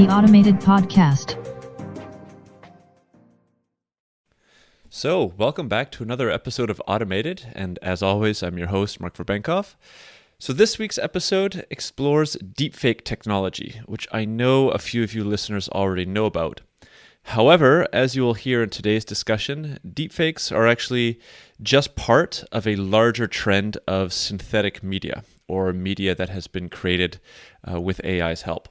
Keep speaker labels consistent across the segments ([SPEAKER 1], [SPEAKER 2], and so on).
[SPEAKER 1] the Automated Podcast.
[SPEAKER 2] So, welcome back to another episode of Automated, and as always, I'm your host, Mark Verbenkov. So this week's episode explores deepfake technology, which I know a few of you listeners already know about. However, as you will hear in today's discussion, deepfakes are actually just part of a larger trend of synthetic media, or media that has been created with AI's help.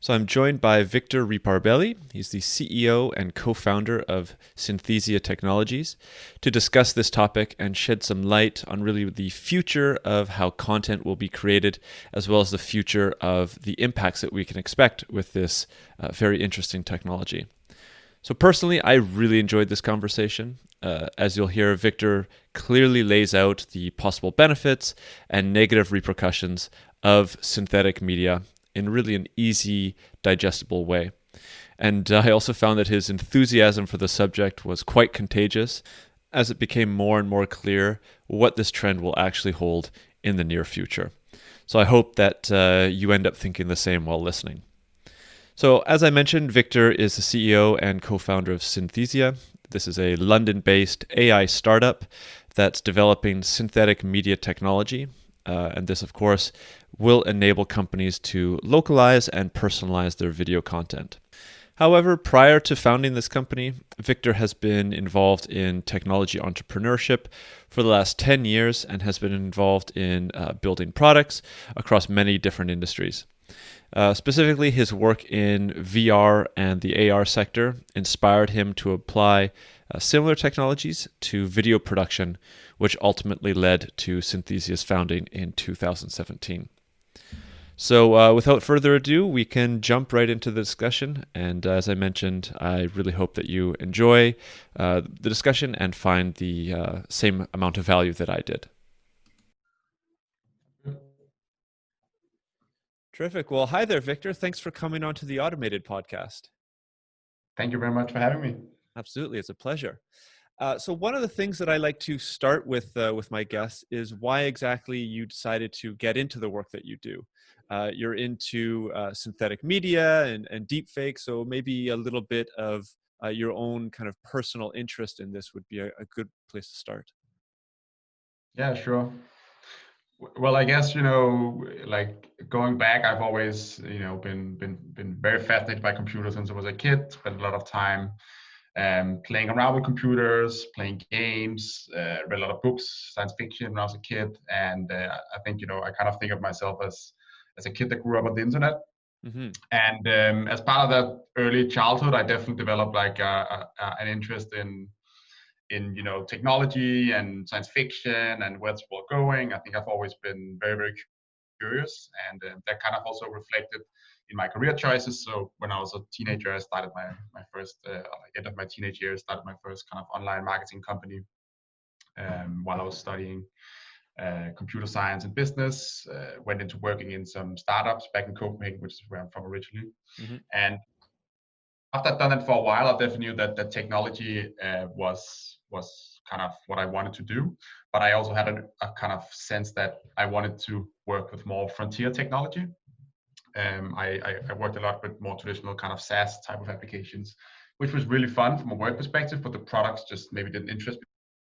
[SPEAKER 2] So I'm joined by Victor Riparbelli. He's the CEO and co-founder of Synthesia Technologies to discuss this topic and shed some light on really the future of how content will be created, as well as the future of the impacts that we can expect with this very interesting technology. So personally, I really enjoyed this conversation. As you'll hear, Victor clearly lays out the possible benefits and negative repercussions of synthetic media in really an easy, digestible way. And I also found that his enthusiasm for the subject was quite contagious as it became more and more clear what this trend will actually hold in the near future. So I hope that you end up thinking the same while listening. So as I mentioned, Victor is the CEO and co-founder of Synthesia. This is a London-based AI startup that's developing synthetic media technology. And this, of course, will enable companies to localize and personalize their video content. However, prior to founding this company, Victor has been involved in technology entrepreneurship for the last 10 years and has been involved in building products across many different industries. Specifically, his work in VR and the AR sector inspired him to apply similar technologies to video production, which ultimately led to Synthesia's founding in 2017. So without further ado, we can jump right into the discussion. And as I mentioned, I really hope that you enjoy the discussion and find the same amount of value that I did. Terrific. Well, hi there, Victor. Thanks for coming on to the Automated Podcast.
[SPEAKER 3] Thank you very much for having me.
[SPEAKER 2] Absolutely. It's a pleasure. So one of the things that I like to start with my guests is why exactly you decided to get into the work that you do. You're into synthetic media and deepfake, so maybe a little bit of your own kind of personal interest in this would be a good place to start.
[SPEAKER 3] Yeah, sure. Well, I guess, like going back, I've always, been very fascinated by computers since I was a kid. Spent a lot of time playing around with computers, playing games, read a lot of books, science fiction when I was a kid. And I think, I kind of think of myself as a kid that grew up on the internet.
[SPEAKER 2] Mm-hmm.
[SPEAKER 3] And as part of that early childhood, I definitely developed like an interest in technology and science fiction and where it's all going. I think I've always been very, very curious, and that kind of also reflected in my career choices. So when I was a teenager, I started my first, end of my teenage years, started my first kind of online marketing company while I was studying computer science and business. Went into working in some startups back in Copenhagen, which is where I'm from originally.
[SPEAKER 2] Mm-hmm.
[SPEAKER 3] And after I'd done it for a while, I definitely knew that technology was kind of what I wanted to do. But I also had a kind of sense that I wanted to work with more frontier technology. I worked a lot with more traditional kind of SaaS type of applications, which was really fun from a work perspective, but the products just maybe didn't interest me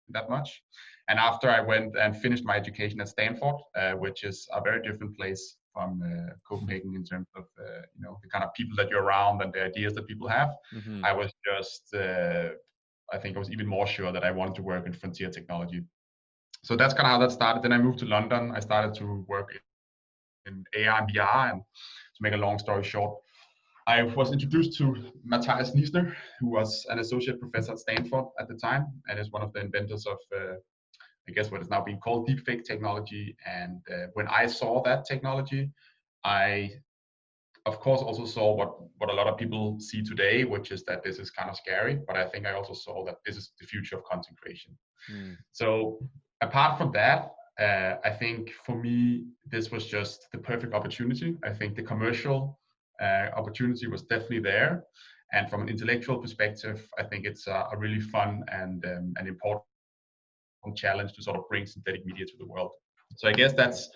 [SPEAKER 3] that much. And after I went and finished my education at Stanford, which is a very different place from Copenhagen in terms of the kind of people that you're around and the ideas that people have.
[SPEAKER 2] Mm-hmm.
[SPEAKER 3] I was just I think I was even more sure that I wanted to work in frontier technology. So that's kind of how that started. Then I moved to London. I started to work in AR and VR. And to make a long story short, I was introduced to Matthias Niesner, who was an associate professor at Stanford at the time, and is one of the inventors of I guess what is now being called deepfake technology. And when I saw that technology, I, of course, also saw what a lot of people see today, which is that this is kind of scary. But I think I also saw that this is the future of content creation.
[SPEAKER 2] Mm.
[SPEAKER 3] So apart from that, I think for me, this was just the perfect opportunity. I think the commercial opportunity was definitely there. And from an intellectual perspective, I think it's a really fun and an important challenge to sort of bring synthetic media to the world. So I guess that's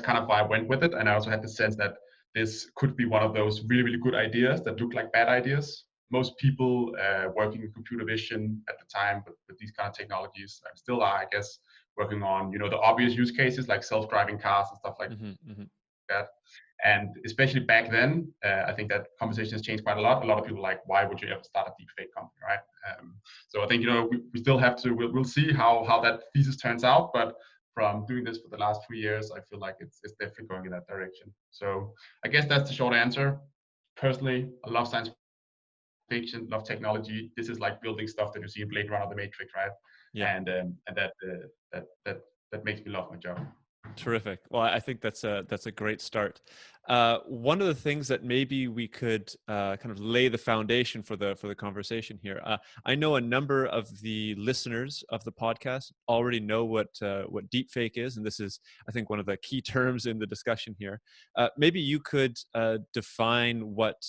[SPEAKER 3] kind of why I went with it. And I also had the sense that this could be one of those really, really good ideas that look like bad ideas. Most people working in computer vision at the time with these kind of technologies still are, I guess, working on the obvious use cases like self-driving cars and stuff like that. And especially back then, I think that conversation has changed quite a lot. A lot of people are like, why would you ever start a deepfake company, right? So I think we still have to. We'll see how that thesis turns out, but from doing this for the last 3 years, I feel like it's definitely going in that direction. So I guess that's the short answer. Personally, I love science fiction, love technology. This is like building stuff that you see in Blade Runner, The Matrix, right?
[SPEAKER 2] Yeah.
[SPEAKER 3] And that makes me love my job.
[SPEAKER 2] Terrific. Well, I think that's a great start. One of the things that maybe we could kind of lay the foundation for the conversation here. I know a number of the listeners of the podcast already know what deepfake is, and this is, I think, one of the key terms in the discussion here. Maybe you could define what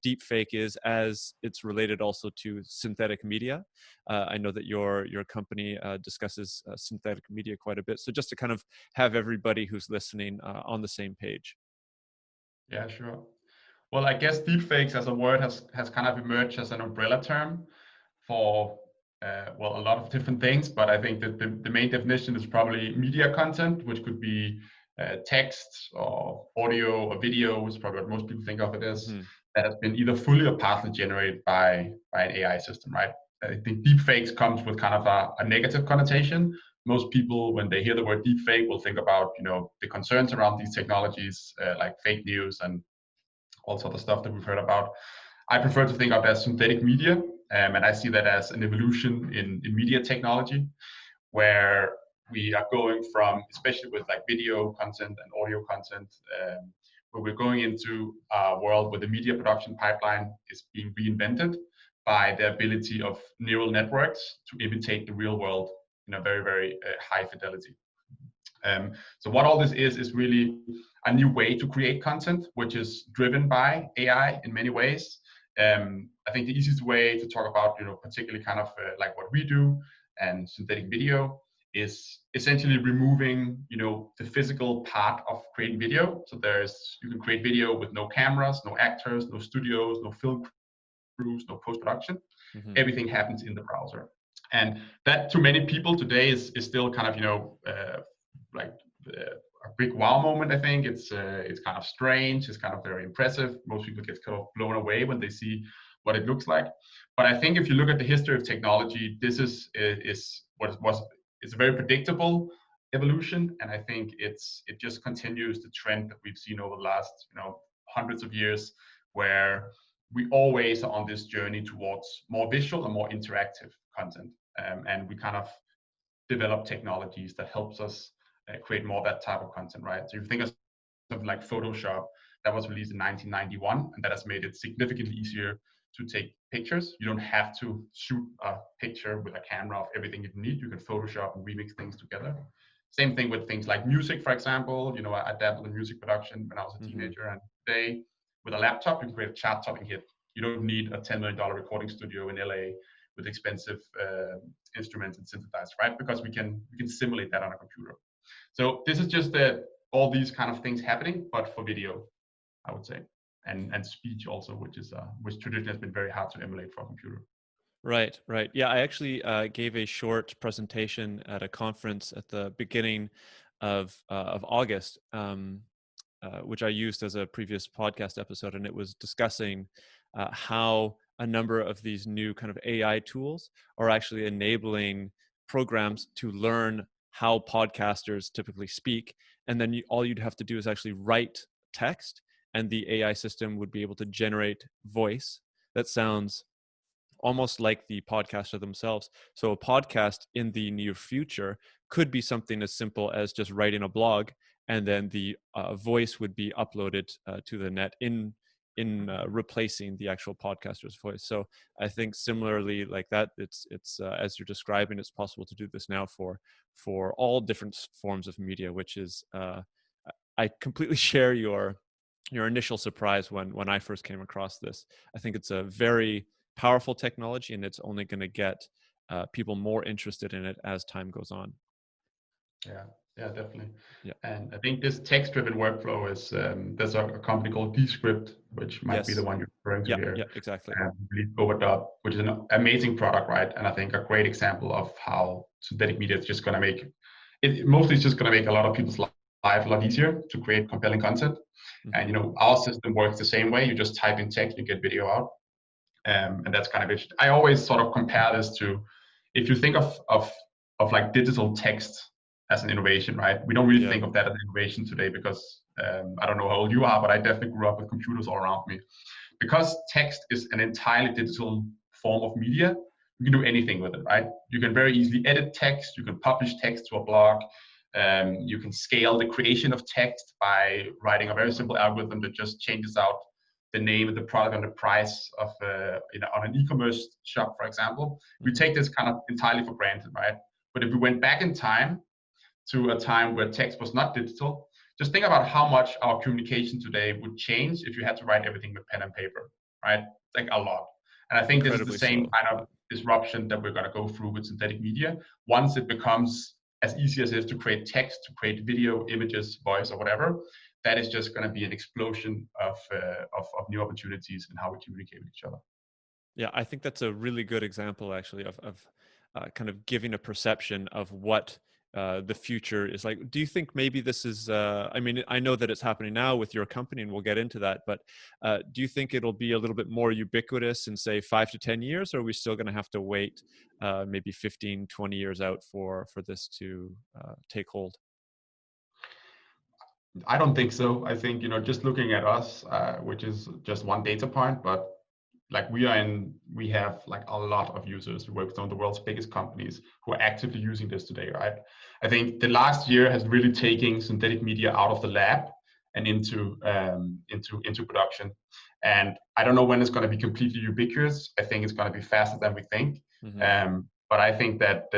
[SPEAKER 2] deepfake is, as it's related also to synthetic media. I know that your company discusses synthetic media quite a bit. So just to kind of have everybody who's listening on the same page.
[SPEAKER 3] Yeah, sure. Well, I guess deepfakes as a word has kind of emerged as an umbrella term for a lot of different things, but I think that the main definition is probably media content, which could be text or audio or video, is probably what most people think of it as, that has been either fully or partly generated by an AI system, right? I think deepfakes comes with kind of a negative connotation. Most people, when they hear the word deepfake, will think about the concerns around these technologies, like fake news and all sort of stuff that we've heard about. I prefer to think of it as synthetic media, and I see that as an evolution in media technology, where we are going from, especially with like video content and audio content, where we're going into a world where the media production pipeline is being reinvented by the ability of neural networks to imitate the real world in a very, very high fidelity. So what all this is really a new way to create content, which is driven by AI in many ways. I think the easiest way to talk about, particularly kind of like what we do and synthetic video, is essentially removing, the physical part of creating video. So you can create video with no cameras, no actors, no studios, no film crews, no post-production. Everything happens in the browser. And that, to many people today, is still kind of, like a big wow moment. I think it's kind of strange. It's kind of very impressive. Most people get kind of blown away when they see what it looks like. But I think if you look at the history of technology, this is what was it's a very predictable evolution, and I think it just continues the trend that we've seen over the last hundreds of years, where we always are on this journey towards more visual and more interactive content, and we kind of develop technologies that helps us create more of that type of content, right? So if you think of something like Photoshop, that was released in 1991, and that has made it significantly easier to take pictures. You don't have to shoot a picture with a camera of everything you need. You can Photoshop and remix things together. Same thing with things like music, for example. I dabbled in music production when I was a teenager, and today with a laptop, you can create a chart-topping hit. You don't need a $10 million recording studio in LA with expensive instruments and synthesizers, right? Because we can simulate that on a computer. So this is just all these kind of things happening, but for video, I would say, and speech also, which traditionally has been very hard to emulate for a computer.
[SPEAKER 2] Right. Yeah, I actually gave a short presentation at a conference at the beginning of August, which I used as a previous podcast episode, and it was discussing how a number of these new kind of AI tools are actually enabling programs to learn how podcasters typically speak, and then all you'd have to do is actually write text, and the AI system would be able to generate voice that sounds almost like the podcaster themselves. So a podcast in the near future could be something as simple as just writing a blog, and then the voice would be uploaded to the net in replacing the actual podcaster's voice. So I think similarly like that, it's as you're describing, it's possible to do this now for all different forms of media, which is I completely share your initial surprise when I first came across this. I think it's a very powerful technology, and it's only going to get people more interested in it as time goes on.
[SPEAKER 3] Yeah, yeah, definitely.
[SPEAKER 2] Yeah.
[SPEAKER 3] And I think this text-driven workflow is there's a company called Descript, which might be the
[SPEAKER 2] Yes.
[SPEAKER 3] one you're referring to
[SPEAKER 2] Yeah.
[SPEAKER 3] here,
[SPEAKER 2] Yeah. Exactly.
[SPEAKER 3] and I believe Overdub, which is an amazing product, right? And I think a great example of how synthetic media is just going to make it. Mostly, it's just going to make a lot of people's life a lot easier to create compelling content. And
[SPEAKER 2] Hmm.
[SPEAKER 3] you know, our system works the same way. You just type in text, you get video out. And that's kind of it. I always sort of compare this to, if you think of like digital text as an innovation, right? We don't really
[SPEAKER 2] Yeah.
[SPEAKER 3] think of that as an innovation today because I don't know how old you are, but I definitely grew up with computers all around me. Because text is an entirely digital form of media, you can do anything with it, right? You can very easily edit text, you can publish text to a blog, you can scale the creation of text by writing a very simple algorithm that just changes out the name of the product and the price of on an e-commerce shop, for example. We
[SPEAKER 2] Hmm.
[SPEAKER 3] take this kind of entirely for granted, right? But if we went back in time to a time where text was not digital, just think about how much our communication today would change if you had to write everything with pen and paper, right? Like a lot. And I think this is the
[SPEAKER 2] Incredibly
[SPEAKER 3] same
[SPEAKER 2] slow.
[SPEAKER 3] kind
[SPEAKER 2] Yeah.
[SPEAKER 3] of disruption that we're going to go through with synthetic media. Once it becomes as easy as it is to create text, to create video, images, voice, or whatever, that is just going to be an explosion of new opportunities in how we communicate with each other.
[SPEAKER 2] Yeah, I think that's a really good example, actually, of kind of giving a perception of what the future is like. Do you think maybe this is? I mean, I know that it's happening now with your company, and we'll get into that. But do you think it'll be a little bit more ubiquitous in, say, 5 to 10 years, or are we still going to have to wait maybe 15, 20 years out for this to take hold?
[SPEAKER 3] I don't think so. I think, you know, just looking at us, which is just one data point, but like we have like a lot of users who work with some of the world's biggest companies who are actively using this today, right? I think the last year has really taken synthetic media out of the lab and into production. And I don't know when it's going to be completely ubiquitous. I think it's going to be faster than we think.
[SPEAKER 2] Hmm.
[SPEAKER 3] But I think that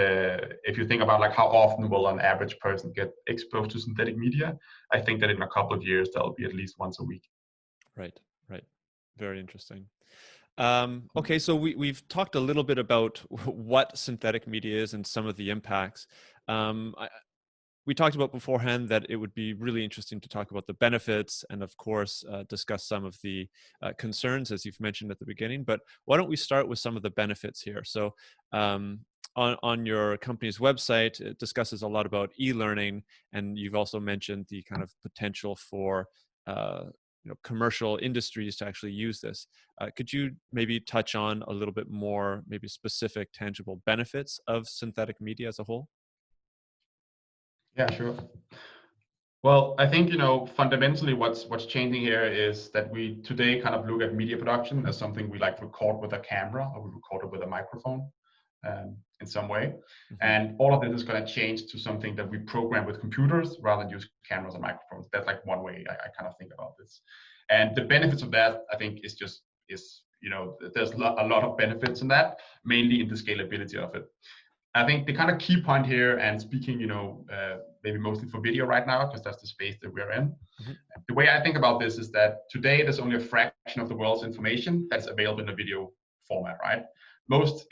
[SPEAKER 3] if you think about like how often will an average person get exposed to synthetic media, I think that in a couple of years that'll be at least once a week.
[SPEAKER 2] Right, right. Very interesting. Okay, so we've talked a little bit about what synthetic media is and some of the impacts. I, we talked about beforehand that it would be really interesting to talk about the benefits and, of course, discuss some of the concerns, as you've mentioned at the beginning. But why don't we start with some of the benefits here? So, on your company's website, it discusses a lot about e-learning, and you've also mentioned the kind of potential for commercial industries to actually use this. Could you maybe touch on a little bit more, maybe specific, tangible benefits of synthetic media as a whole?
[SPEAKER 3] Yeah, sure. Well, I think, you know, fundamentally what's changing here is that we today kind of look at media production as something we like record with a camera or we record it with a microphone in some way.
[SPEAKER 2] Hmm.
[SPEAKER 3] And all of this is going to change to something that we program with computers rather than use cameras and microphones. That's like one way I kind of think about this. And the benefits of that, I think, is you know, there's a lot of benefits in that, mainly in the scalability of it. I think the kind of key point here, and speaking, you know, maybe mostly for video right now, because that's the space that we're in.
[SPEAKER 2] Hmm.
[SPEAKER 3] The way I think about this is that today there's only a fraction of the world's information that's available in a video format, right? Most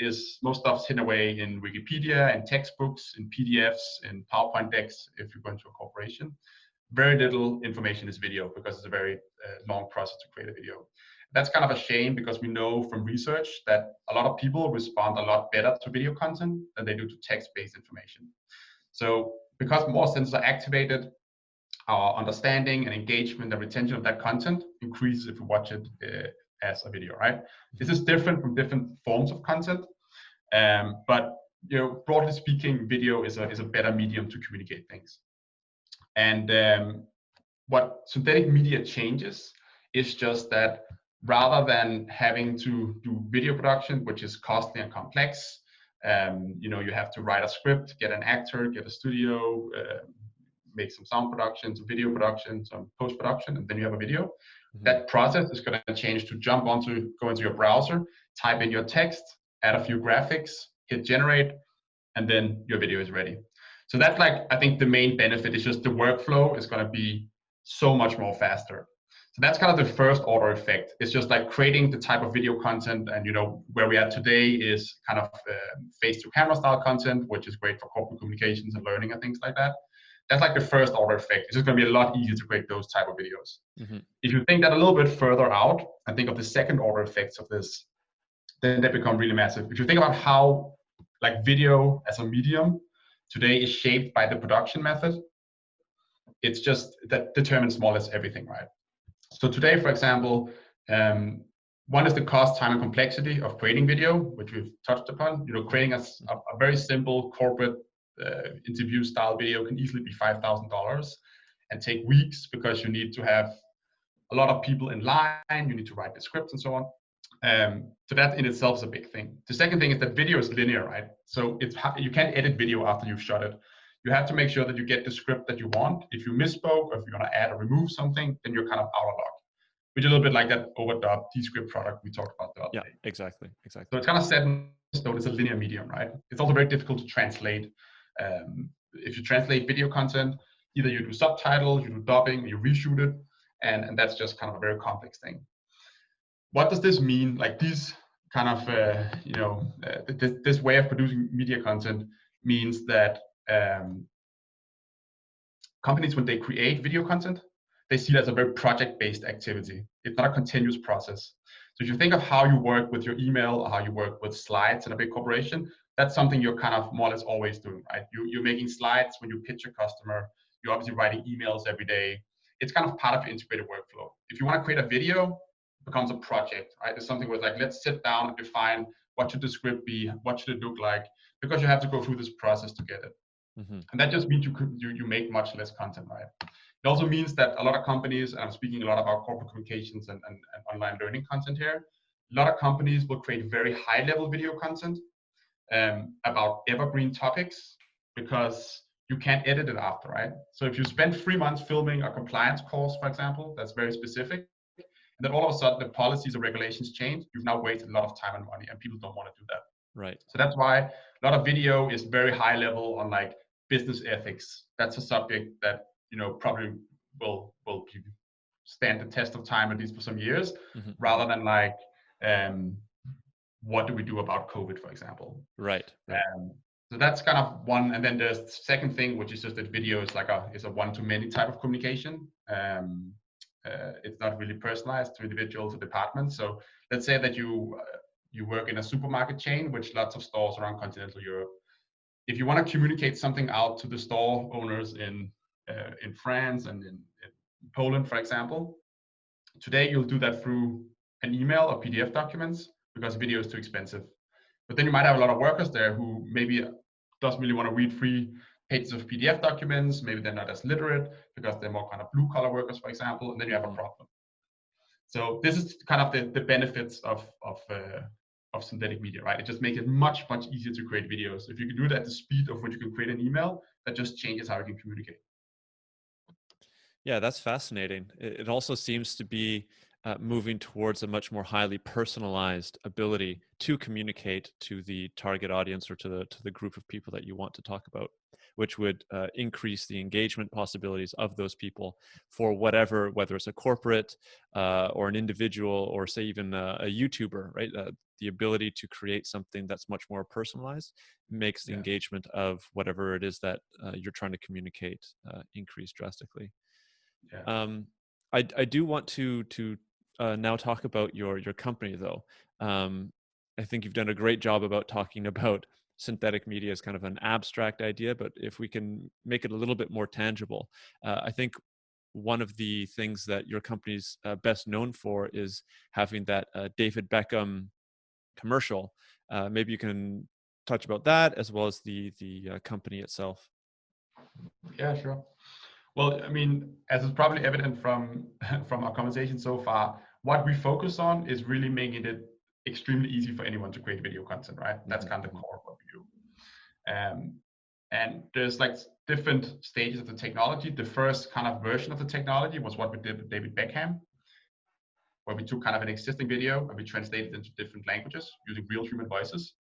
[SPEAKER 3] stuff's hidden away in Wikipedia and textbooks, in PDFs, in PowerPoint decks. If you go into a corporation, very little information is video because it's a very long process to create a video. That's kind of a shame because we know from research that a lot of people respond a lot better to video content than they do to text-based information. So because more senses are activated, our understanding and engagement and retention of that content increases if you watch it as a video, right? This is different from different forms of content, but you know, broadly speaking, video is a better medium to communicate things. And what synthetic media changes is just that rather than having to do video production, which is costly and complex, you know, you have to write a script, get an actor, get a studio, make some sound production, some video production, some post production, and then you have a video.
[SPEAKER 2] Hmm.
[SPEAKER 3] That process is going to change to go into your browser, type in your text, add a few graphics, hit generate, and then your video is ready. So that's like, I think the main benefit is just the workflow is going to be so much more faster. So that's kind of the first order effect. It's just like creating the type of video content, and where we are today is kind of face to camera style content, which is great for corporate communications and learning and things like that. That's like the first order effect. It's just going to be a lot easier to create those type of videos.
[SPEAKER 2] Mm-hmm.
[SPEAKER 3] If you think that a little bit further out and think of the second order effects of this, then they become really massive. If you think about how like video as a medium today is shaped by the production method, it's just that determines more or less everything, right? So today, for example, one is the cost, time, and complexity of creating video, which we've touched upon. Creating a very simple corporate interview style video can easily be $5,000 and take weeks because you need to have a lot of people in line, you need to write the scripts and so on. So that in itself is a big thing. The second thing is that video is linear, right? So you can't edit video after you've shot it. You have to make sure that you get the script that you want. If you misspoke, or if you're going to add or remove something, then you're kind of out of luck. Which is a little bit like that overdub Descript product we talked about the other day.
[SPEAKER 2] Exactly.
[SPEAKER 3] So it's kind of set in stone. It's a linear medium, right? It's also very difficult to translate. If you translate video content, either you do subtitles, you do dubbing, you reshoot it, and that's just kind of a very complex thing. What does this mean? Like these kind of, this way of producing media content means that companies, when they create video content, they see it as a very project-based activity. It's not a continuous process. So if you think of how you work with your email or how you work with slides in a big corporation, that's something you're kind of more or less always doing, right? You're making slides when you pitch a customer. You're obviously writing emails every day. It's kind of part of your integrated workflow. If you want to create a video, it becomes a project, right? It's something where it's like, let's sit down and define what should the script be, what should it look like, because you have to go through this process to get it. Mm-hmm. And that just means you make much less content, right? It also means that a lot of companies, and I'm speaking a lot about corporate communications and online learning content here, a lot of companies will create very high-level video content about evergreen topics because you can't edit it after, right? So if you spend 3 months filming a compliance course, for example, that's very specific, and then all of a sudden the policies or regulations change, you've now wasted a lot of time and money, and people don't want to do that.
[SPEAKER 2] Right.
[SPEAKER 3] So that's why a lot of video is very high level on like business ethics. That's a subject that probably will stand the test of time, at least for some years, mm-hmm. rather than like what do we do about COVID, for example.
[SPEAKER 2] Right.
[SPEAKER 3] So that's kind of one, and then there's the second thing, which is just that video is like a one-to-many type of communication. It's not really personalized to individuals or departments. So let's say that you work in a supermarket chain, which lots of stores around continental Europe. If you want to communicate something out to the store owners in France and in Poland, for example, today you'll do that through an email or PDF documents because video is too expensive. But then you might have a lot of workers there who maybe doesn't really want to read 3 pages of PDF documents. Maybe they're not as literate because they're more kind of blue collar workers, for example, and then you have a problem. So this is kind of the benefits of synthetic media, right? It just makes it much, much easier to create videos. If you can do it at the speed of which you can create an email, that just changes how you can communicate.
[SPEAKER 2] Yeah, that's fascinating. It also seems to be moving towards a much more highly personalized ability to communicate to the target audience or to the group of people that you want to talk about, which would increase the engagement possibilities of those people for whether it's a corporate or an individual or say even a YouTuber, right? The ability to create something that's much more personalized makes the engagement of whatever it is that you're trying to communicate increase drastically. Yeah. I do want to now talk about your company though. I think you've done a great job about talking about synthetic media as kind of an abstract idea, but if we can make it a little bit more tangible, I think one of the things that your company's best known for is having that David Beckham commercial. Maybe you can touch about that as well as the company itself.
[SPEAKER 3] Yeah, sure. Well, I mean, as is probably evident from our conversation so far, what we focus on is really making it extremely easy for anyone to create video content, right? That's kind of the core of what we do. And there's like different stages of the technology. The first kind of version of the technology was what we did with David Beckham, where we took kind of an existing video and we translated it into different languages using real human voices.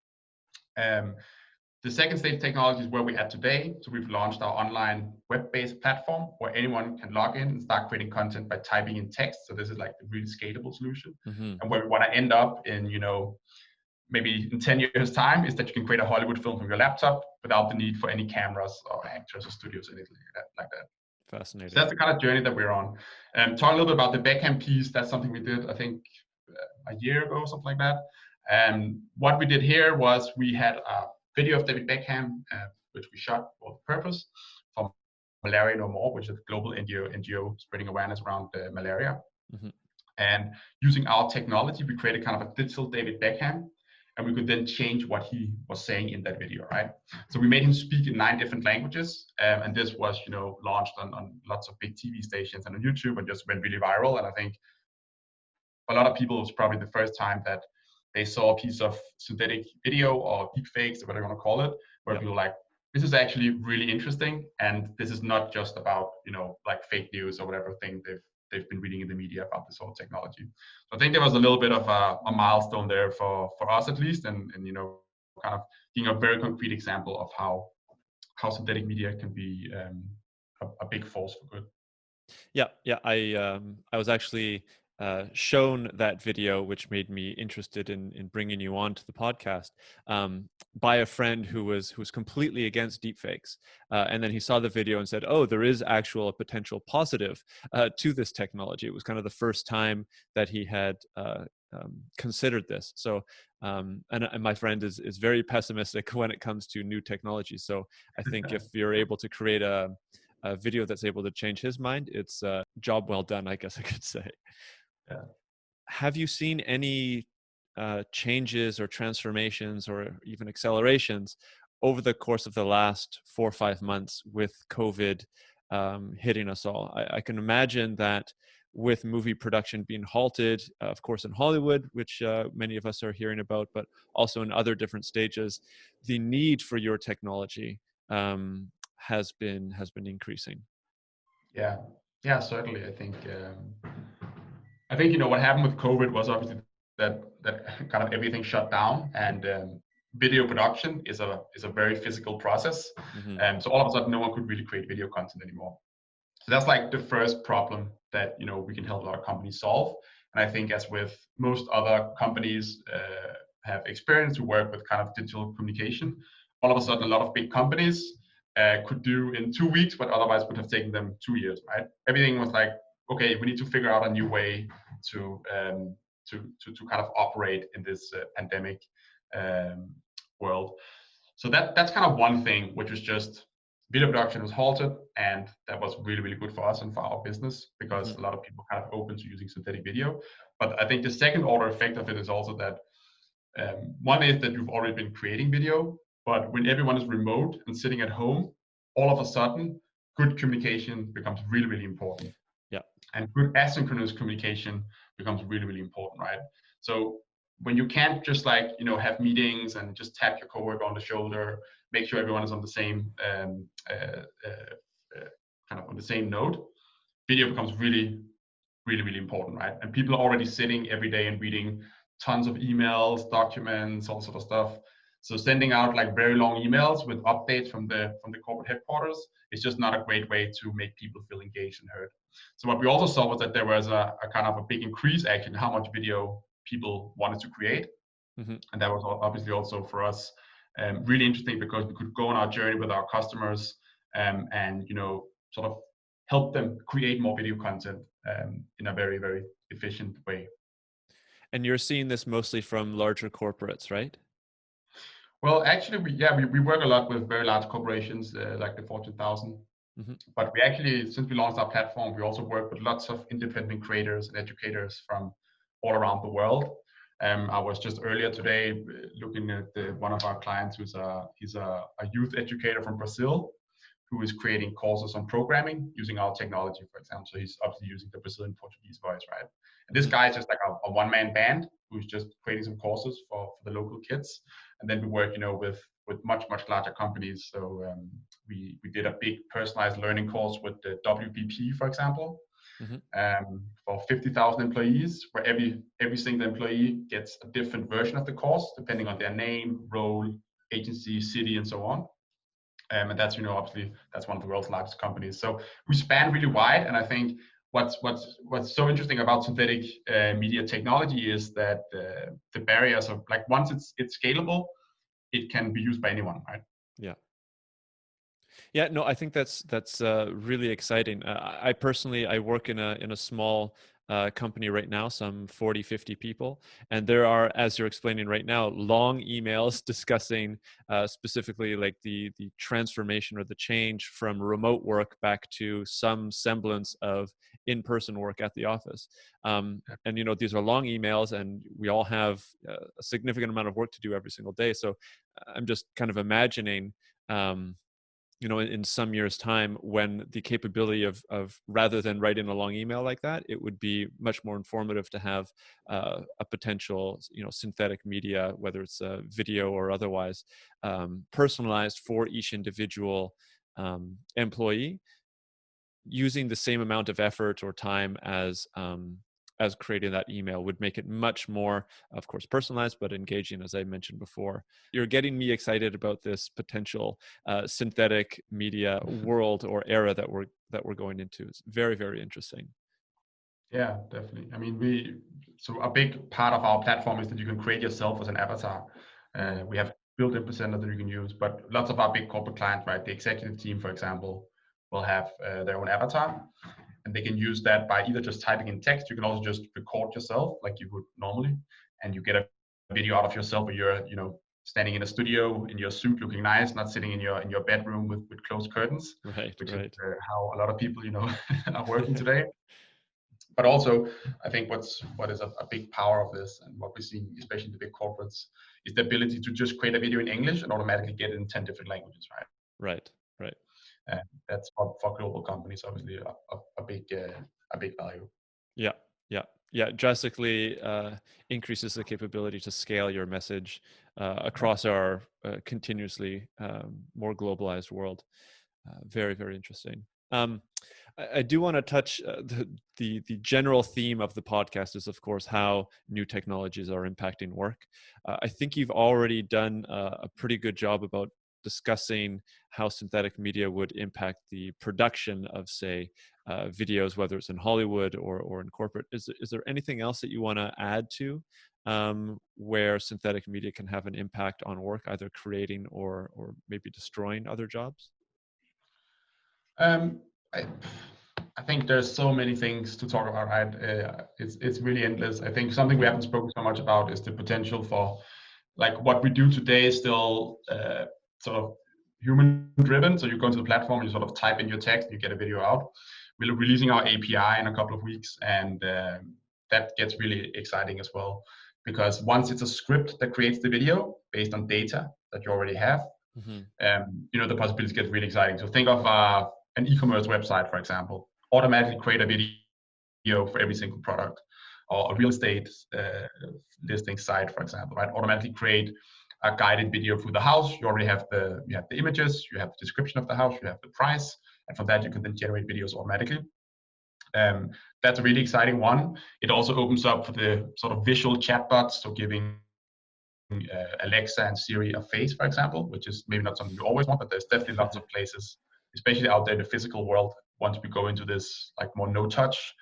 [SPEAKER 3] The second stage technology is where we're at today. So we've launched our online web-based platform where anyone can log in and start creating content by typing in text. So this is like the really scalable solution.
[SPEAKER 2] Mm-hmm.
[SPEAKER 3] And where we want to end up in, maybe in 10 years time is that you can create a Hollywood film from your laptop without the need for any cameras or actors or studios, anything like that. So
[SPEAKER 2] Fascinating.
[SPEAKER 3] that's the kind of journey that we're on. Talk a little bit about the Beckham piece. That's something we did, I think, a year ago, something like that. And what we did here was we had a video of David Beckham, which we shot for the purpose for Malaria No More, which is a global NGO spreading awareness around malaria.
[SPEAKER 2] Mm-hmm.
[SPEAKER 3] And using our technology, we created kind of a digital David Beckham, and we could then change what he was saying in that video, right? So we made him speak in 9 different languages, and this was, launched on lots of big TV stations and on YouTube, and just went really viral. And I think a lot of people, it was probably the first time that they saw a piece of synthetic video or deepfakes or whatever you want to call it, where people were like, this is actually really interesting, and this is not just about like fake news or whatever thing they've been reading in the media about this whole technology. So I think there was a little bit of a milestone there for us at least, and kind of being a very concrete example of how synthetic media can be a big force for good.
[SPEAKER 2] Yeah. I was actually shown that video, which made me interested in bringing you on to the podcast, by a friend who was completely against deepfakes, and then he saw the video and said, "Oh, there is actual potential positive to this technology." It was kind of the first time that he had considered this. So, and my friend is very pessimistic when it comes to new technology. So I think if you're able to create a video that's able to change his mind, it's a job well done, I guess I could say.
[SPEAKER 3] Yeah.
[SPEAKER 2] Have you seen any changes or transformations or even accelerations over the course of the last 4 or 5 months with COVID hitting us all? I can imagine that with movie production being halted, of course in Hollywood, which many of us are hearing about, but also in other different stages, the need for your technology has been increasing.
[SPEAKER 3] Yeah, certainly. I think what happened with COVID was obviously that kind of everything shut down, and video production is a very physical process.
[SPEAKER 2] Mm-hmm.
[SPEAKER 3] So all of a sudden, no one could really create video content anymore. So that's like the first problem that we can help a lot of companies solve. And I think, as with most other companies have experienced who work with kind of digital communication, all of a sudden a lot of big companies could do in 2 weeks what otherwise would have taken them 2 years, right? Everything was like, okay, we need to figure out a new way to kind of operate in this pandemic world. So that's kind of one thing, which was just video production was halted, and that was really, really good for us and for our business, because
[SPEAKER 2] Mm-hmm.
[SPEAKER 3] a lot of people kind of open to using synthetic video. But I think the second order effect of it is also that one is that you've already been creating video, but when everyone is remote and sitting at home, all of a sudden, good communication becomes really, really important.
[SPEAKER 2] Yeah.
[SPEAKER 3] And good asynchronous communication becomes really, really important, right? So when you can't just have meetings and just tap your coworker on the shoulder, make sure everyone is on the same kind of on the same note, video becomes really, really, really important, right? And people are already sitting every day and reading tons of emails, documents, all sort of stuff. So sending out like very long emails with updates from the corporate headquarters is just not a great way to make people feel engaged and heard. So what we also saw was that there was a kind of a big increase actually in how much video people wanted to create.
[SPEAKER 2] Mm-hmm.
[SPEAKER 3] And that was obviously also for us really interesting, because we could go on our journey with our customers and sort of help them create more video content in a very, very efficient way.
[SPEAKER 2] And you're seeing this mostly from larger corporates, right?
[SPEAKER 3] Well, actually, we work a lot with very large corporations like the Fortune 1000.
[SPEAKER 2] Mm-hmm.
[SPEAKER 3] But we actually, since we launched our platform, we also work with lots of independent creators and educators from all around the world. I was just earlier today looking at one of our clients he's a youth educator from Brazil, who is creating courses on programming using our technology, for example. So he's obviously using the Brazilian Portuguese voice, right? And this guy is just like a one-man band who's just creating some courses for the local kids. And then we work, with much larger companies. So we did a big personalized learning course with the WPP, for example, for 50,000 employees, where every single employee gets a different version of the course depending on their name, role, agency, city, and so on. And that's, obviously that's one of the world's largest companies. So we span really wide, and I think what's so interesting about synthetic media technology is that the barriers of, like, once it's scalable, it can be used by anyone, right?
[SPEAKER 2] Yeah. Yeah, no, I think that's really exciting. I personally, I work in a small company right now, some 40, 50 people, and there are, as you're explaining right now, long emails discussing specifically like the transformation or the change from remote work back to some semblance of in-person work at the office. And these are long emails, and we all have a significant amount of work to do every single day. So I'm just kind of imagining. In some years' time, when the capability of rather than writing a long email like that, it would be much more informative to have a potential, synthetic media, whether it's a video or otherwise, personalized for each individual employee, using the same amount of effort or time as creating that email would make it much more, of course, personalized, but engaging, as I mentioned before. You're getting me excited about this potential synthetic media world or era that we're going into. It's very, very interesting.
[SPEAKER 3] Yeah, definitely. I mean, so a big part of our platform is that you can create yourself as an avatar. We have built-in presenter that you can use, but lots of our big corporate clients, right? The executive team, for example, will have their own avatar, and they can use that by either just typing in text. You can also just record yourself like you would normally, and you get a video out of yourself where you're, standing in a studio in your suit, looking nice, not sitting in your bedroom with closed curtains,
[SPEAKER 2] Right,
[SPEAKER 3] which is
[SPEAKER 2] right.
[SPEAKER 3] how a lot of people, are working today. But also, I think what is a big power of this, and what we're seeing, especially in the big corporates, is the ability to just create a video in English and automatically get it in 10 different languages, right?
[SPEAKER 2] Right, right.
[SPEAKER 3] And that's for global companies, obviously a big value.
[SPEAKER 2] Yeah, yeah, yeah. Drastically increases the capability to scale your message across our continuously more globalized world. Very, very interesting. I do want to touch the general theme of the podcast is, of course, how new technologies are impacting work. I think you've already done a pretty good job about discussing how synthetic media would impact the production of, say, videos, whether it's in Hollywood or in corporate. Is there anything else that you want to add to where synthetic media can have an impact on work, either creating or maybe destroying other jobs?
[SPEAKER 3] Um, I, I think there's so many things to talk about, right? It's really endless. I think something we haven't spoken so much about is the potential for, like, what we do today is still sort of human driven. So you go into the platform, you sort of type in your text, you get a video out. We're releasing our API in a couple of weeks, and that gets really exciting as well, because once it's a script that creates the video based on data that you already have,
[SPEAKER 2] Mm-hmm.
[SPEAKER 3] the possibilities get really exciting. So think of an e-commerce website, for example, automatically create a video for every single product, or a real estate listing site, for example, right? Automatically create a guided video for the house. You already have the images, you have the description of the house, you have the price, and from that you can then generate videos automatically. That's a really exciting one. It also opens up for the sort of visual chatbots, so giving Alexa and Siri a face, for example, which is maybe not something you always want, but there's definitely lots of places, especially out there in the physical world, once we go into this like more no-touch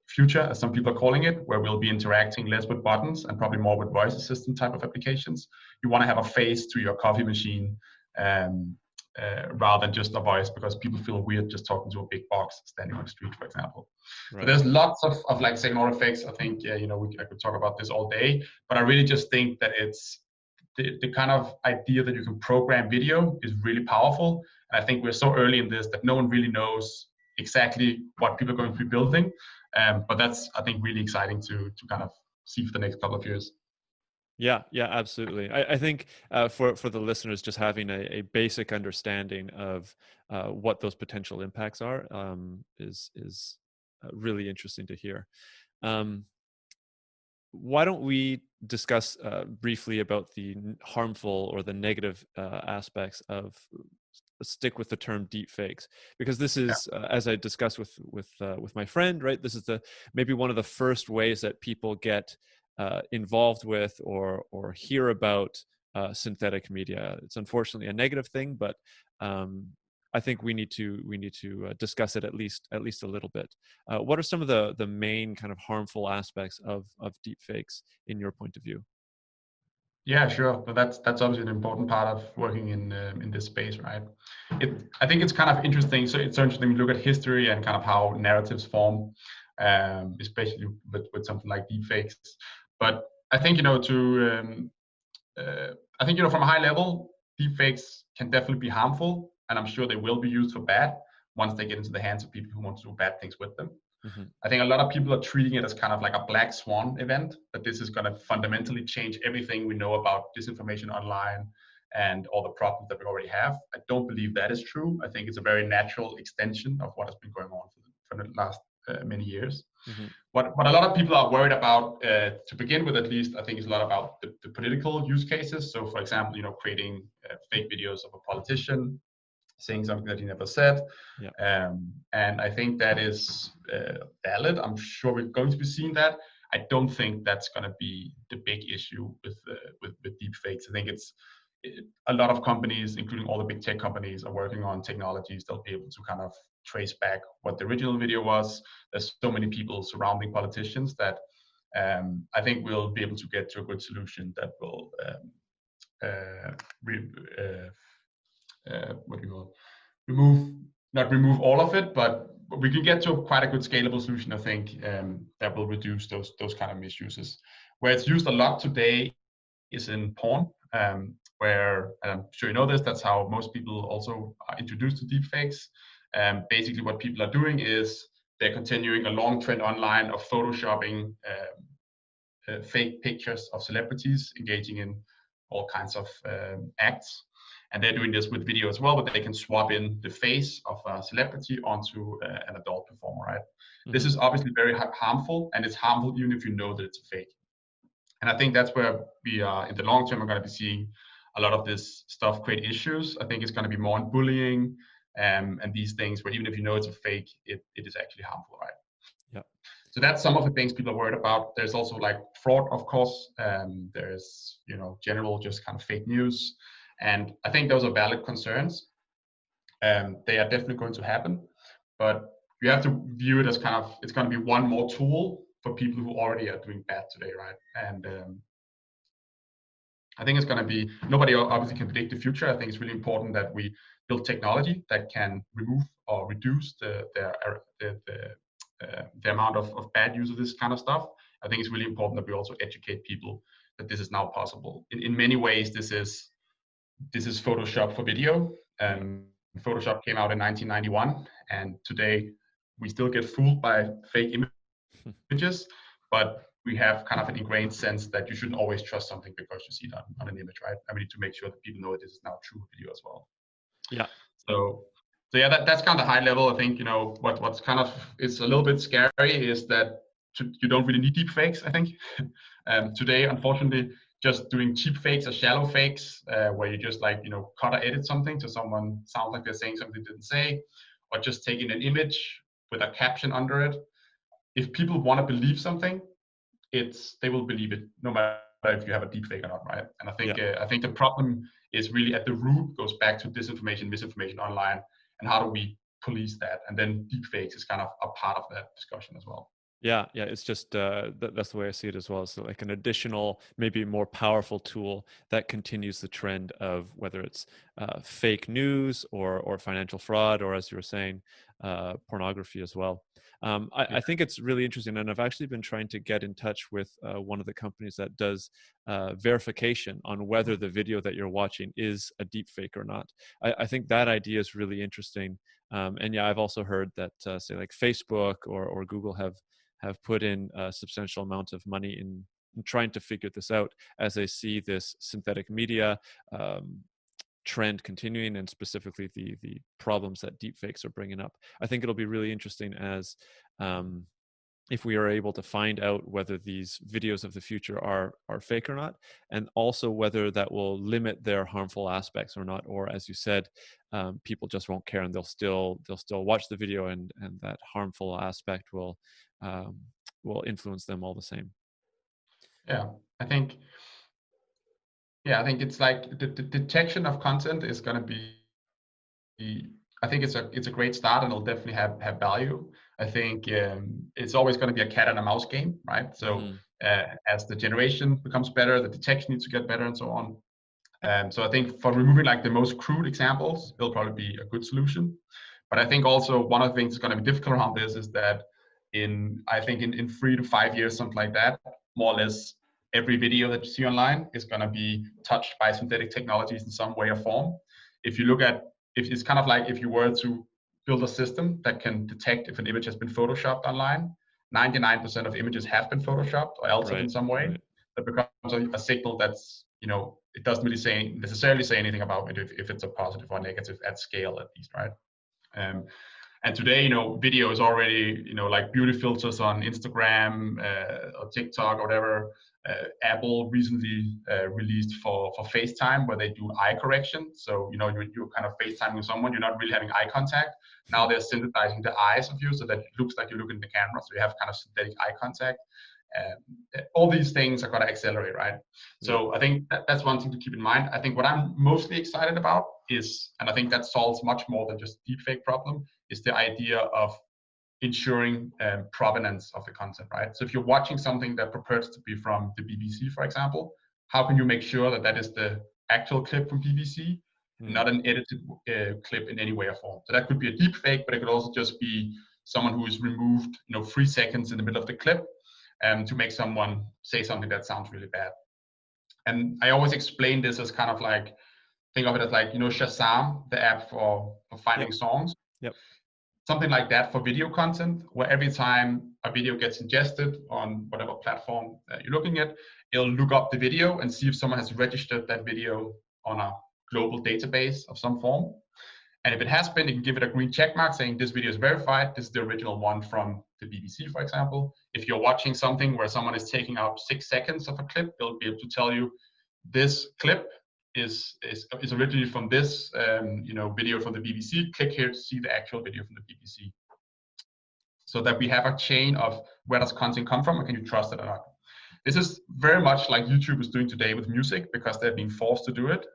[SPEAKER 3] future, as some people are calling it, where we'll be interacting less with buttons and probably more with voice assistant type of applications. You want to have a face to your coffee machine, rather than just a voice, because people feel weird just talking to a big box standing on the street, for example.
[SPEAKER 2] Right.
[SPEAKER 3] So there's lots of like second-order effects. I think I could talk about this all day, but I really just think that it's the kind of idea that you can program video is really powerful. And I think we're so early in this that no one really knows exactly what people are going to be building. But that's, I think, really exciting to kind of see for the next couple of years.
[SPEAKER 2] Yeah, yeah, absolutely. I think for the listeners, just having a basic understanding of what those potential impacts are is really interesting to hear. Why don't we discuss briefly about the harmful or the negative aspects of stick with the term deepfakes, because this
[SPEAKER 3] Yeah.
[SPEAKER 2] is as I discussed with my friend, right? This is maybe one of the first ways that people get involved with or hear about synthetic media. It's unfortunately a negative thing, but I think we need to discuss it at least a little bit. What are some of the main kind of harmful aspects of deepfakes in your point of view?
[SPEAKER 3] Yeah, sure. But that's obviously an important part of working in this space, right? I think it's kind of interesting. So it's so interesting to look at history and kind of how narratives form, especially with something like deepfakes. But I think I think from a high level, deepfakes can definitely be harmful, and I'm sure they will be used for bad once they get into the hands of people who want to do bad things with them.
[SPEAKER 2] Hmm.
[SPEAKER 3] I think a lot of people are treating it as kind of like a black swan event, that this is going to fundamentally change everything we know about disinformation online and all the problems that we already have. I don't believe that is true. I think it's a very natural extension of what has been going on for the last many years.
[SPEAKER 2] Hmm.
[SPEAKER 3] What a lot of people are worried about, to begin with, at least, I think is a lot about the political use cases. So, for example, creating fake videos of a politician saying something that he never said.
[SPEAKER 2] Yeah.
[SPEAKER 3] And I think that is valid. I'm sure we're going to be seeing that. I don't think that's going to be the big issue with deep fakes. I think a lot of companies, including all the big tech companies, are working on technologies that'll be able to kind of trace back what the original video was. There's so many people surrounding politicians that I think we'll be able to get to a good solution that will re, what do you call it? remove not remove all of it, but we can get to quite a good scalable solution, I think, that will reduce those kind of misuses. Where it's used a lot today is in porn, where I'm sure you know this. That's how most people also are introduced to deepfakes. Basically, what people are doing is they're continuing a long trend online of photoshopping fake pictures of celebrities engaging in all kinds of acts. And they're doing this with video as well, but they can swap in the face of a celebrity onto an adult performer, right? This
[SPEAKER 2] Hmm.
[SPEAKER 3] is obviously very harmful, and it's harmful even if you know that it's a fake. And I think that's where we are in the long term are going to be seeing a lot of this stuff create issues. I think it's going to be more on bullying and these things where even if you know it's a fake, it is actually harmful, right?
[SPEAKER 2] Yeah.
[SPEAKER 3] So that's some of the things people are worried about. There's also like fraud, of course. There's general just kind of fake news, and I think those are valid concerns. They are definitely going to happen, but you have to view it as kind of it's going to be one more tool for people who already are doing bad today, right? And I think it's going to be nobody obviously can predict the future. I think it's really important that we build technology that can remove or reduce the amount of bad use of this kind of stuff. I think it's really important that we also educate people that this is now possible. In many ways, this is Photoshop for video.
[SPEAKER 2] Yeah.
[SPEAKER 3] Photoshop came out in 1991, and today we still get fooled by fake images, but we have kind of an ingrained sense that you shouldn't always trust something because you see it on an image, right? And we need to make sure that people know this is now true video as well.
[SPEAKER 2] Yeah.
[SPEAKER 3] So, so yeah, that's kind of high level. I think what's kind of is a little bit scary is that you don't really need deep fakes. I think today, unfortunately, just doing cheap fakes or shallow fakes, where you just like cut or edit something to someone sounds like they're saying something they didn't say, or just taking an image with a caption under it. If people want to believe something, they will believe it no matter if you have a deep fake or not, right? And
[SPEAKER 2] Yeah.
[SPEAKER 3] I think the problem is really at the root goes back to disinformation, misinformation online, and how do we police that? And then deep fakes is kind of a part of that discussion as well.
[SPEAKER 2] Yeah, yeah, it's just that's the way I see it as well. So like an additional, maybe more powerful tool that continues the trend of whether it's fake news or financial fraud, or as you were saying, pornography as well.
[SPEAKER 3] Yeah,
[SPEAKER 2] I think it's really interesting, and I've actually been trying to get in touch with one of the companies that does verification on whether the video that you're watching is a deep fake or not. I think that idea is really interesting. And yeah, I've also heard that say like Facebook or Google have put in a substantial amount of money in trying to figure this out as they see this synthetic media trend continuing, and specifically the problems that deepfakes are bringing up. I think it'll be really interesting as if we are able to find out whether these videos of the future are fake or not, and also whether that will limit their harmful aspects or not, or as you said, people just won't care and they'll still watch the video, and that harmful aspect um, will influence them all the same.
[SPEAKER 3] yeah. I think Yeah, I think it's like the detection of content is going to be, I think it's a great start, and it'll definitely have value. I think it's always going to be a cat and a mouse game, right? So
[SPEAKER 2] Hmm.
[SPEAKER 3] as the generation becomes better, the detection needs to get better, and so on. So I think for removing like the most crude examples, it'll probably be a good solution. But I think also one of the things that's going to be difficult around this is that I think in 3 to 5 years, something like that, more or less every video that you see online is going to be touched by synthetic technologies in some way or form. If you look at, if it's kind of like if you were to build a system that can detect if an image has been photoshopped online, 99% of images have been photoshopped or altered in
[SPEAKER 2] Right.
[SPEAKER 3] some way.
[SPEAKER 2] Right.
[SPEAKER 3] That becomes a signal that's, it doesn't really necessarily say anything about it if it's a positive or negative at scale, at least, right? Um, and today, video is already, like beauty filters on Instagram or TikTok or whatever. Apple recently released for FaceTime where they do eye correction. So, you're kind of FaceTiming with someone, you're not really having eye contact. Now they're synthesizing the eyes of you so that it looks like you're looking in the camera. So you have kind of synthetic eye contact. All these things are going to accelerate, right?
[SPEAKER 2] Yeah.
[SPEAKER 3] So I think that's one thing to keep in mind. I think what I'm mostly excited about is, and I think that solves much more than just deepfake problem, is the idea of ensuring provenance of the content, right? So if you're watching something that purports to be from the BBC, for example, how can you make sure that that is the actual clip from BBC and
[SPEAKER 2] Mm.
[SPEAKER 3] not an edited clip in any way or form? So that could be a deep fake, but it could also just be someone who is removed, 3 seconds in the middle of the clip to make someone say something that sounds really bad. And I always explain this as kind of like, think of it as like, Shazam, the app for
[SPEAKER 2] Yep.
[SPEAKER 3] finding songs,
[SPEAKER 2] Yep.
[SPEAKER 3] something like that for video content, where every time a video gets ingested on whatever platform you're looking at, it'll look up the video and see if someone has registered that video on a global database of some form. And if it has been, you can give it a green check mark saying this video is verified. This is the original one from the BBC, for example. If you're watching something where someone is taking out 6 seconds of a clip, they'll be able to tell you this clip is originally from this video from the BBC. Click here to see the actual video from the BBC. So that we have a chain of where does content come from and can you trust it or not. This is very much like YouTube is doing today with music because they're being forced to do it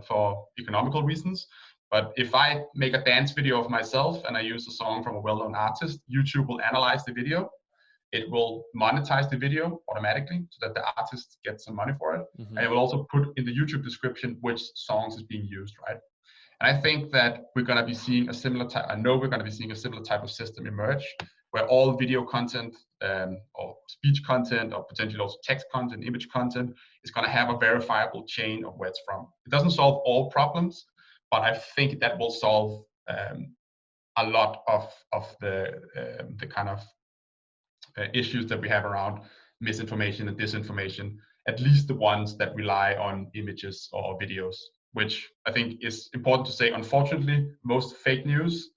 [SPEAKER 3] for economical reasons. But if I make a dance video of myself and I use a song from a well-known artist, YouTube will analyze the video. It will monetize the video automatically so that the artist gets some money for it.
[SPEAKER 2] Hmm.
[SPEAKER 3] And it will also put in the YouTube description which songs is being used, right? And I think that we're going to be seeing a similar type. I know we're going to be seeing a similar type of system emerge, where all video content or speech content, or potentially also text content, image content, is going to have a verifiable chain of where it's from. It doesn't solve all problems, but I think that will solve a lot of the kind of issues that we have around misinformation and disinformation, at least the ones that rely on images or videos, which I think is important to say. Unfortunately, most fake news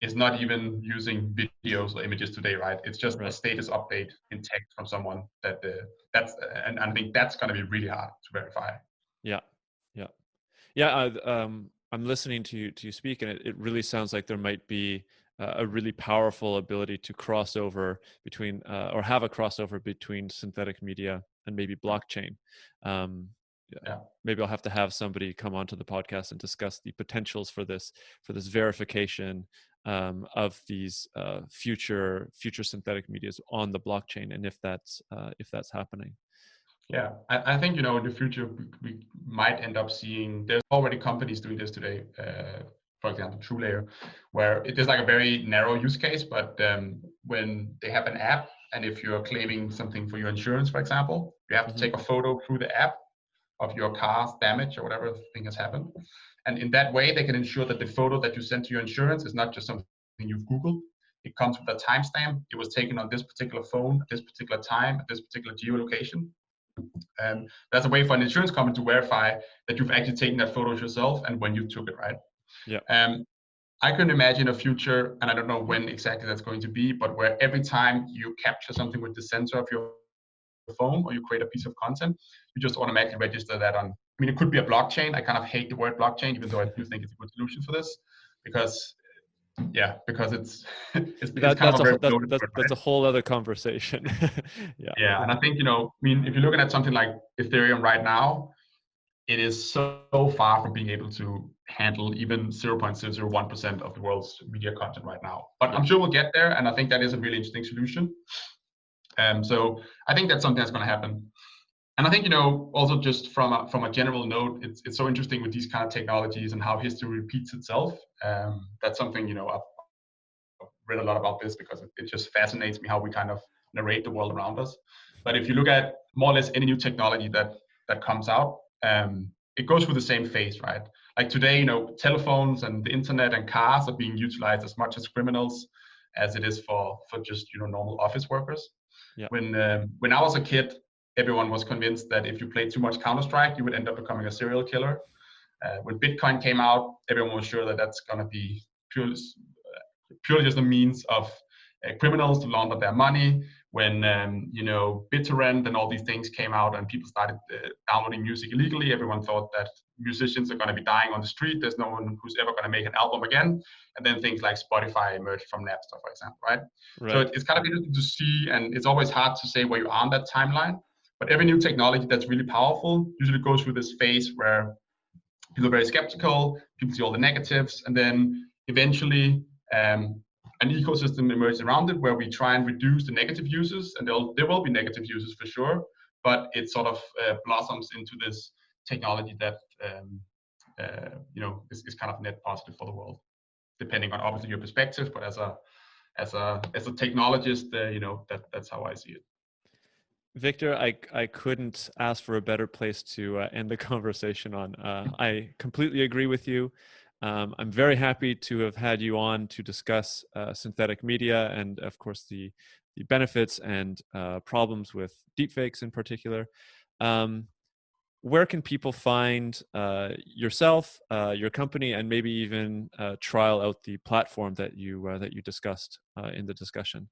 [SPEAKER 3] is not even using videos or images today, right? It's just a
[SPEAKER 2] Right.
[SPEAKER 3] status update in text from someone and I think that's going to be really hard to verify.
[SPEAKER 2] Yeah. Yeah. Yeah. I'm listening to you speak, and it really sounds like there might be a really powerful ability to cross over between, or have a crossover between synthetic media and maybe blockchain. Um, yeah,
[SPEAKER 3] Yeah.
[SPEAKER 2] maybe I'll have to have somebody come onto the podcast and discuss the potentials for this verification of these future synthetic medias on the blockchain, and if that's happening.
[SPEAKER 3] Yeah, I think in the future we might end up seeing. There's already companies doing this today. For example, TrueLayer, where it is like a very narrow use case, but when they have an app, and if you're claiming something for your insurance, for example, you have to
[SPEAKER 2] Hmm.
[SPEAKER 3] take a photo through the app of your car's damage or whatever thing has happened, and in that way they can ensure that the photo that you send to your insurance is not just something you've Googled. It comes with a timestamp. It was taken on this particular phone at this particular time at this particular geolocation. That's a way for an insurance company to verify that you've actually taken that photo yourself and when you took it, right?
[SPEAKER 2] Yeah.
[SPEAKER 3] Um, I can imagine a future, and I don't know when exactly that's going to be, but where every time you capture something with the sensor of your phone or you create a piece of content, you just automatically register that on. I mean, it could be a blockchain. I kind of hate the word blockchain, even though I do think it's a good solution for this, because because it's it's
[SPEAKER 2] That
[SPEAKER 3] kind of
[SPEAKER 2] that's
[SPEAKER 3] a
[SPEAKER 2] a
[SPEAKER 3] very
[SPEAKER 2] that's
[SPEAKER 3] loaded
[SPEAKER 2] that's
[SPEAKER 3] word,
[SPEAKER 2] that's
[SPEAKER 3] right?
[SPEAKER 2] a whole other conversation. Yeah.
[SPEAKER 3] Yeah, and I think I mean, if you're looking at something like Ethereum right now, it is so far from being able to handle even 0.001% of the world's media content right now. But
[SPEAKER 2] Yeah.
[SPEAKER 3] I'm sure we'll get there, and I think that is a really interesting solution. So I think that's something that's going to happen. And I think, also just from a general note, it's so interesting with these kind of technologies and how history repeats itself. That's something, I've read a lot about this because it just fascinates me how we kind of narrate the world around us. But if you look at more or less any new technology that comes out, it goes through the same phase, right? Like today, telephones and the internet and cars are being utilized as much as criminals as it is for just normal office workers.
[SPEAKER 2] Yeah.
[SPEAKER 3] When I was a kid, everyone was convinced that if you played too much Counter-Strike, you would end up becoming a serial killer. When Bitcoin came out, everyone was sure that that's going to be purely just a means of criminals to launder their money. When BitTorrent and all these things came out and people started downloading music illegally, everyone thought that musicians are going to be dying on the street. There's no one who's ever going to make an album again. And then things like Spotify emerged from Napster, for example, right? So it's kind of interesting to see, and it's always hard to say where you are on that timeline. But every new technology that's really powerful usually goes through this phase where people are very skeptical, people see all the negatives, and then eventually an ecosystem emerges around it where we try and reduce the negative uses, and there will be negative uses for sure, but it sort of blossoms into this technology that is kind of net positive for the world, depending on obviously your perspective. But as a technologist, that's how I see it.
[SPEAKER 2] Victor, I couldn't ask for a better place to end the conversation on. I completely agree with you. I'm very happy to have had you on to discuss synthetic media and, of course, the benefits and problems with deepfakes in particular. Where can people find yourself, your company, and maybe even trial out the platform that you discussed in the discussion?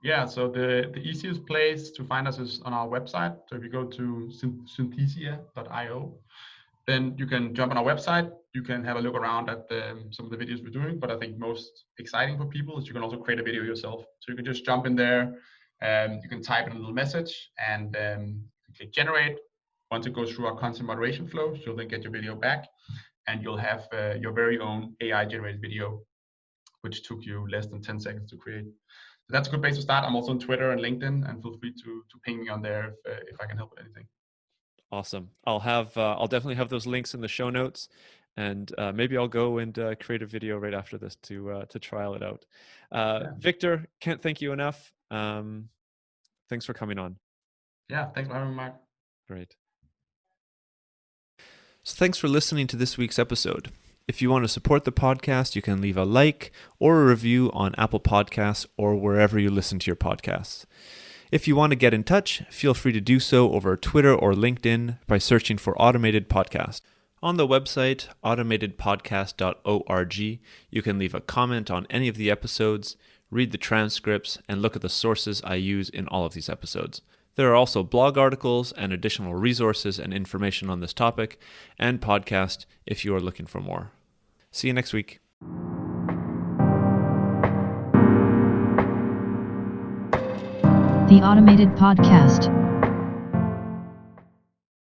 [SPEAKER 3] Yeah, so the easiest place to find us is on our website. So if you go to synthesia.io, then you can jump on our website. You can have a look around at some of the videos we're doing. But I think most exciting for people is you can also create a video yourself. So you can just jump in there, you can type in a little message, and you click generate. Once it goes through our content moderation flow, you'll then get your video back, and you'll have your very own AI-generated video, which took you less than 10 seconds to create. So that's a good place to start. I'm also on Twitter and LinkedIn, and feel free to ping me on there if I can help with anything.
[SPEAKER 2] Awesome. I'll definitely have those links in the show notes, and maybe I'll go and create a video right after this to trial it out. Victor, can't thank you enough. Thanks for coming on.
[SPEAKER 3] Yeah, thanks for having me, Mark.
[SPEAKER 2] Great. So thanks for listening to this week's episode. If you want to support the podcast, you can leave a like or a review on Apple Podcasts or wherever you listen to your podcasts. If you want to get in touch, feel free to do so over Twitter or LinkedIn by searching for Automated Podcast. On the website, automatedpodcast.org, you can leave a comment on any of the episodes, read the transcripts, and look at the sources I use in all of these episodes. There are also blog articles and additional resources and information on this topic and podcast if you are looking for more. See you next week.
[SPEAKER 1] The Automated Podcast.